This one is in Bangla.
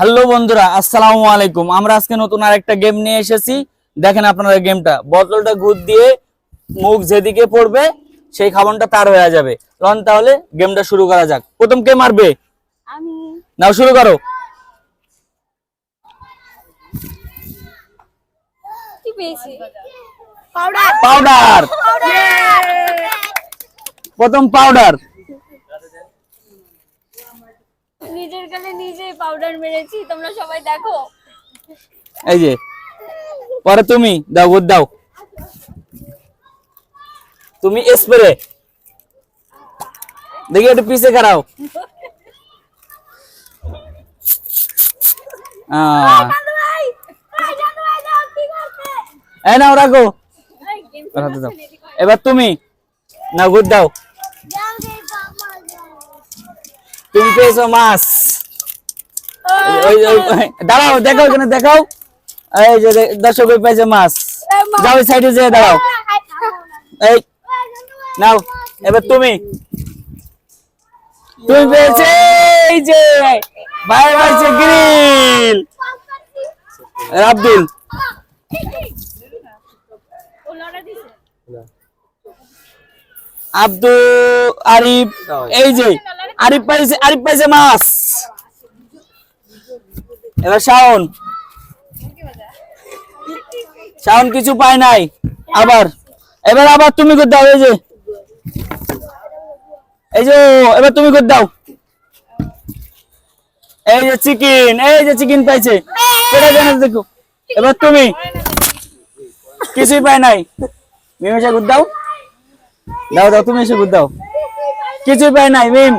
হ্যালো বন্ধুরা, আসসালামু আলাইকুম। আমরা আজকে নতুন আরেকটা গেম নিয়ে এসেছি। দেখেন আপনারা গেমটা, বোতলটা ঘুর দিয়ে মুখ যেদিকে পড়বে সেই খাবারটা তার হয়ে যাবে। লন, তাহলে গেমটা শুরু করা যাক। প্রথম কে মারবে? আমি। নাও শুরু করো। কি পেয়েছি? পাউডার। পাউডার। প্রথম পাউডার। নিজের গালে নিজেই পাউডার মেরেছি, তোমরা সবাই দেখো। এই যে পরে তুমি দাও, গুড দাও। তুমি স্প্রে। দেখি একটু পিছে খারাও। এই নাও, রাখো। এবার তুমি না, গুড দাও। তুমি পেয়েছো মাছ। দাঁড়াও, দেখাও, এখানে দেখাও। এই যে দর্শক পেয়েছে মাছ। যাও সাইডে যেয়ে দাঁড়াও। এই নাও, এবার তুমি পেয়েছে। এই যে ভাই পাইছে গ্রিল। আব্দুল আরিফ। এই যে আরিফ পাইছে মাছ। এবার শাওন কিছু পায় নাই। এবার তুমি করে দাও। এই যে এবার তুমি করে দাও। এই যে চিকেন পাইছে। দেখো, এবার তুমি কিছুই পায় নাই। মিম এসে গুড দাও। তুমি এসে গুড দাও। কিছুই পায় নাই মিম।